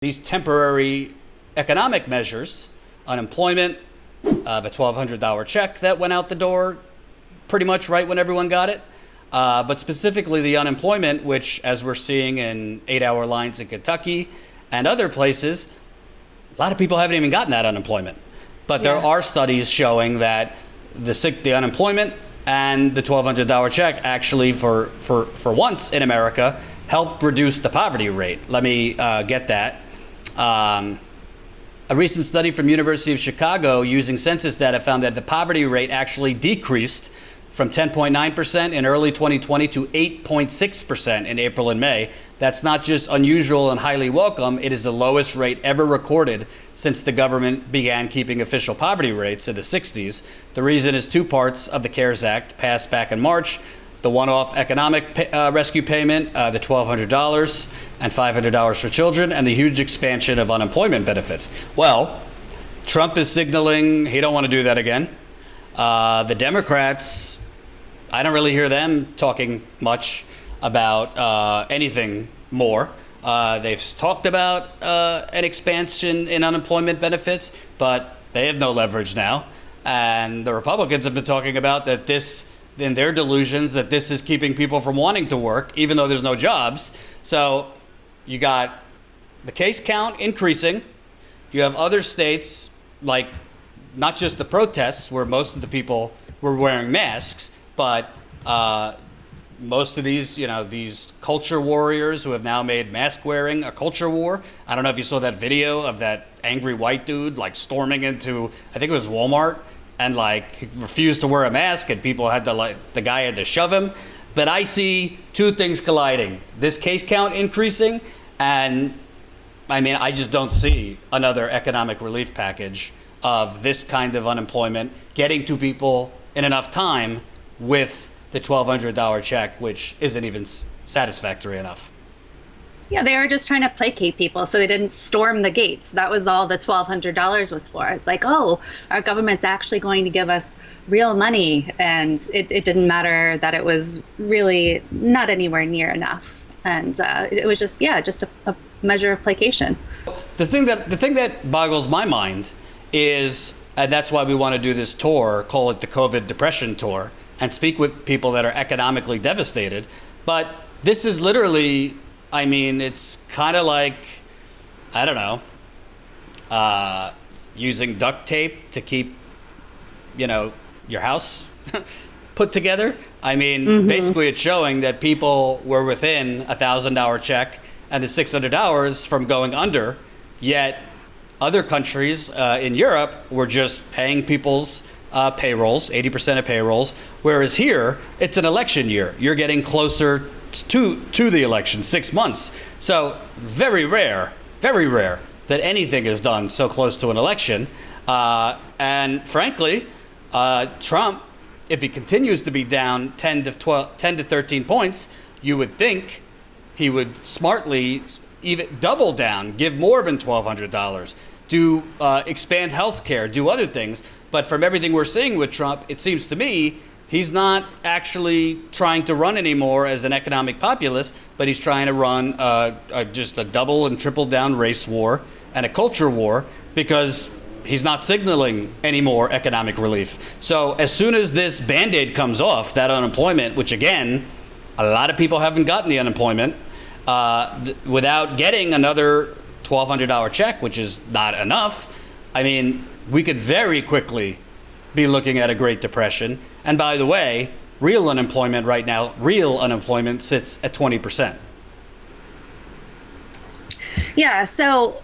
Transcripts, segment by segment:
these temporary economic measures, unemployment, the $1,200 check that went out the door pretty much right when everyone got it. But specifically the unemployment, which, as we're seeing in 8-hour lines in Kentucky and other places, a lot of people haven't even gotten that unemployment. But there are studies showing that the unemployment and the $1,200 check actually, for once in America, helped reduce the poverty rate. Let me get that. A recent study from University of Chicago using census data found that the poverty rate actually decreased from 10.9% in early 2020 to 8.6% in April and May. That's not just unusual and highly welcome, it is the lowest rate ever recorded since the government began keeping official poverty rates in the 60s. The reason is two parts of the CARES Act passed back in March: the one-off economic rescue payment, the $1,200 and $500 for children, and the huge expansion of unemployment benefits. Well, Trump is signaling he don't want to do that again. The Democrats, I don't really hear them talking much about anything more. They've talked about an expansion in unemployment benefits, but they have no leverage now. And the Republicans have been talking about that this, in their delusions, that this is keeping people from wanting to work, even though there's no jobs. So you got the case count increasing. You have other states, like not just the protests where most of the people were wearing masks, but most of these, these culture warriors who have now made mask wearing a culture war. I don't know if you saw that video of that angry white dude like storming into, I think it was Walmart, and like he refused to wear a mask, and people had to the guy had to shove him. But I see two things colliding: this case count increasing, and I just don't see another economic relief package of this kind of unemployment getting to people in enough time with the $1,200 check, which isn't even satisfactory enough. Yeah, they were just trying to placate people so they didn't storm the gates. That was all the $1,200 was for. It's like, oh, our government's actually going to give us real money. And it didn't matter that it was really not anywhere near enough. And it was just a measure of placation. The thing that boggles my mind is, and that's why we want to do this tour, call it the COVID Depression Tour, and speak with people that are economically devastated. But this is literally, it's kind of like, I don't know, using duct tape to keep, your house put together. Basically it's showing that people were within $1,000 check and the $600 from going under, yet other countries in Europe were just paying people's payrolls, 80% of payrolls, whereas here, it's an election year. You're getting closer to the election, 6 months. So very rare that anything is done so close to an election. And frankly, Trump, if he continues to be down 10 to 13 points, you would think he would smartly even double down, give more than $1,200, do expand health care, do other things. But from everything we're seeing with Trump, it seems to me he's not actually trying to run anymore as an economic populist, but he's trying to run just a double and triple down race war and a culture war, because he's not signaling any more economic relief. So as soon as this Band-Aid comes off, that unemployment, which again, a lot of people haven't gotten the unemployment, without getting another $1,200 check, which is not enough, we could very quickly be looking at a Great Depression. And by the way, real unemployment right now, sits at 20%. Yeah, so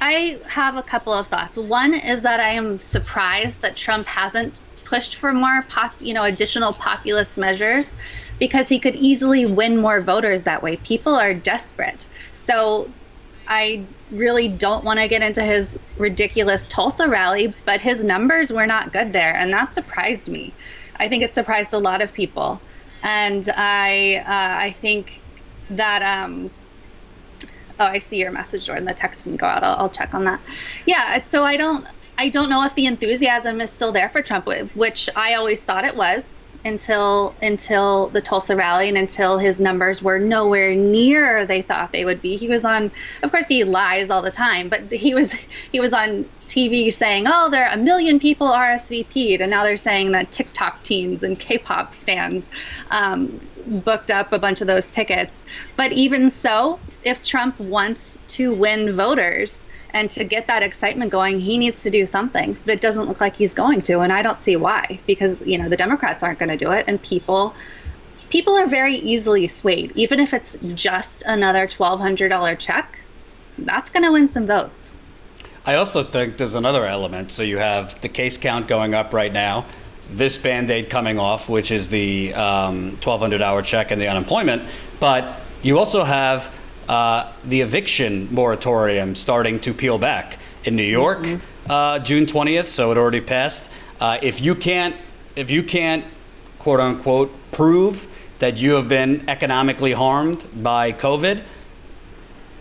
I have a couple of thoughts. One is that I am surprised that Trump hasn't pushed for more additional populist measures, because he could easily win more voters that way. People are desperate. So I really don't want to get into his ridiculous Tulsa rally, but his numbers were not good there, and that surprised me. I think it surprised a lot of people, and I think that oh, I see your message, Jordan. The text didn't go out. I'll check on that. Yeah, so I don't know if the enthusiasm is still there for Trump, which I always thought it was. until the Tulsa rally and until his numbers were nowhere near they thought they would be. He was on, of course he lies all the time, but he was on TV saying, oh, there are 1 million people RSVP'd, and now they're saying that TikTok teens and K-pop stans booked up a bunch of those tickets. But even so, if Trump wants to win voters and to get that excitement going, he needs to do something. But it doesn't look like he's going to, and I don't see why, because the Democrats aren't going to do it, and people are very easily swayed. Even if it's just another $1,200 check, that's going to win some votes. I also think there's another element. So you have the case count going up right now, this Band-Aid coming off, which is the $1,200 check and the unemployment, but you also have the eviction moratorium starting to peel back in New York, June 20th. So it already passed. If you can't, quote unquote, prove that you have been economically harmed by COVID,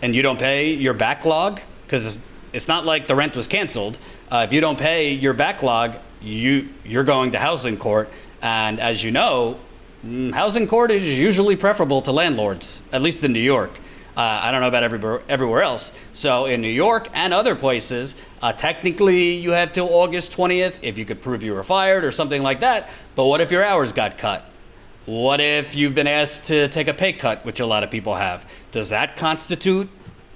and you don't pay your backlog, because it's not like the rent was canceled. If you don't pay your backlog, you're going to housing court, and as you know, housing court is usually preferable to landlords, at least in New York. I don't know about everywhere else. So in New York and other places, technically you have till August 20th if you could prove you were fired or something like that. But what if your hours got cut? What if you've been asked to take a pay cut, which a lot of people have? Does that constitute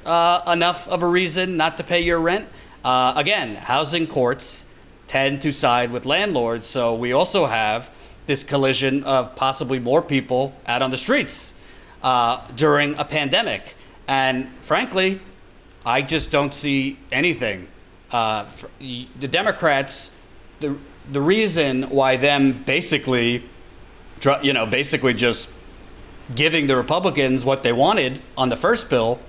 enough of a reason not to pay your rent? Again, housing courts tend to side with landlords. So we also have this collision of possibly more people out on the streets during a pandemic. And frankly, I just don't see anything. The Democrats, the reason why them basically just giving the Republicans what they wanted on the first bill,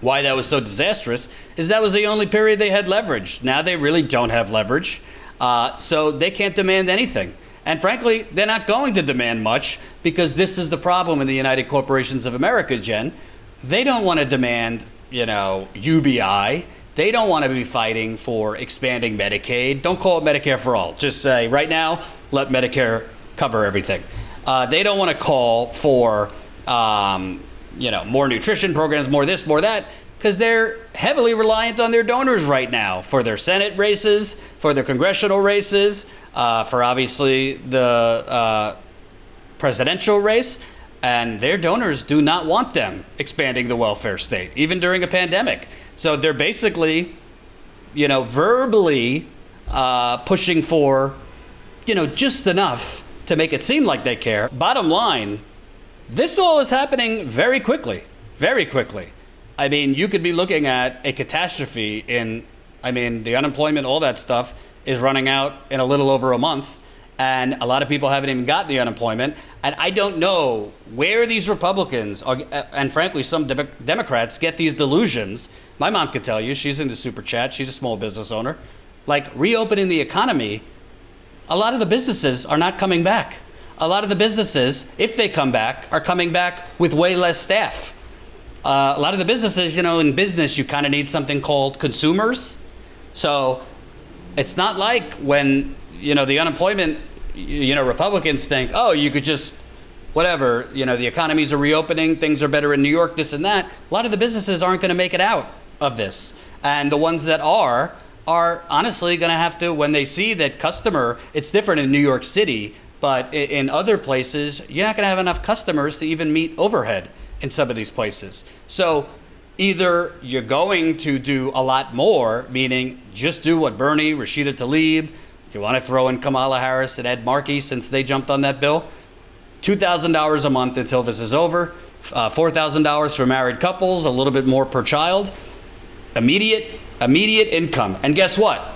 why that was so disastrous, is that was the only period they had leverage. Now they really don't have leverage, so they can't demand anything. And frankly, they're not going to demand much, because this is the problem in the United Corporations of America, Jen. They don't want to demand, UBI. They don't want to be fighting for expanding Medicaid. Don't call it Medicare for all. Just say, right now, let Medicare cover everything. They don't want to call for, more nutrition programs, more this, more that, because they're heavily reliant on their donors right now for their Senate races, for their congressional races, for obviously the presidential race. And their donors do not want them expanding the welfare state, even during a pandemic. So they're basically, verbally pushing for, just enough to make it seem like they care. Bottom line, this all is happening very quickly, very quickly. I mean, you could be looking at a catastrophe the unemployment, all that stuff is running out in a little over a month. And a lot of people haven't even got the unemployment. And I don't know where these Republicans are, and frankly, some Democrats get these delusions. My mom could tell you, she's in the super chat, she's a small business owner. Like, reopening the economy, a lot of the businesses are not coming back. A lot of the businesses, if they come back, are coming back with way less staff. A lot of the businesses, in business, you kind of need something called consumers. So it's not like when, the unemployment, Republicans think, oh, you could just, whatever, the economies are reopening, things are better in New York, this and that. A lot of the businesses aren't going to make it out of this. And the ones that are honestly going to have to, when they see that customer, it's different in New York City, but in other places, you're not going to have enough customers to even meet overhead in some of these places. So either you're going to do a lot more, meaning just do what Bernie, Rashida Tlaib, you want to throw in Kamala Harris and Ed Markey since they jumped on that bill, $2,000 a month until this is over, $4,000 for married couples, a little bit more per child, immediate income. And guess what?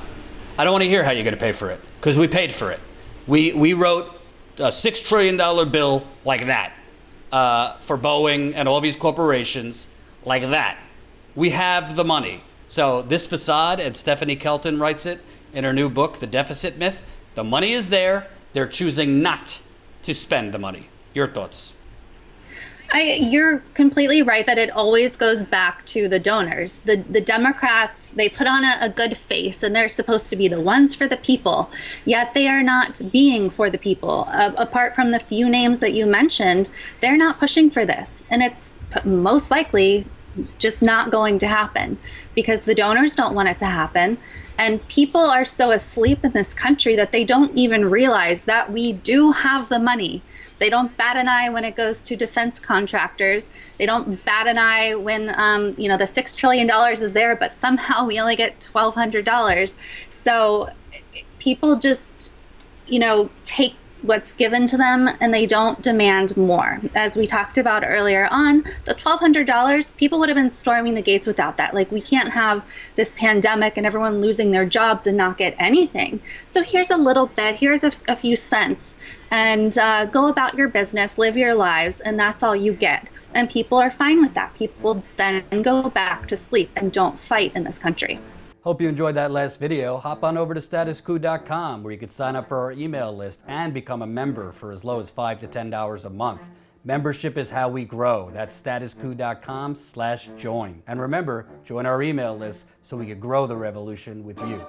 I don't want to hear how you're going to pay for it, because we paid for it. We wrote a $6 trillion bill like that for Boeing and all these corporations like that. We have the money. So this facade, and Stephanie Kelton writes it in her new book, The Deficit Myth, the money is there. They're choosing not to spend the money. Your thoughts? You're completely right that it always goes back to the donors. The Democrats, they put on a good face and they're supposed to be the ones for the people, yet they are not being for the people. Apart from the few names that you mentioned, they're not pushing for this. And it's most likely just not going to happen because the donors don't want it to happen. And people are so asleep in this country that they don't even realize that we do have the money. They don't bat an eye when it goes to defense contractors. They don't bat an eye when, the $6 trillion is there, but somehow we only get $1,200. So people just, take what's given to them and they don't demand more. As we talked about earlier on, the $1,200, people would have been storming the gates without that. Like, we can't have this pandemic and everyone losing their jobs and not get anything. So here's a little bit, here's a few cents, and go about your business, live your lives, and that's all you get. And people are fine with that. People then go back to sleep and don't fight in this country. Hope you enjoyed that last video. Hop on over to statuscoup.com where you can sign up for our email list and become a member for as low as $5 to $10 a month. Membership is how we grow. That's statuscoup.com/join. And remember, join our email list so we can grow the revolution with you.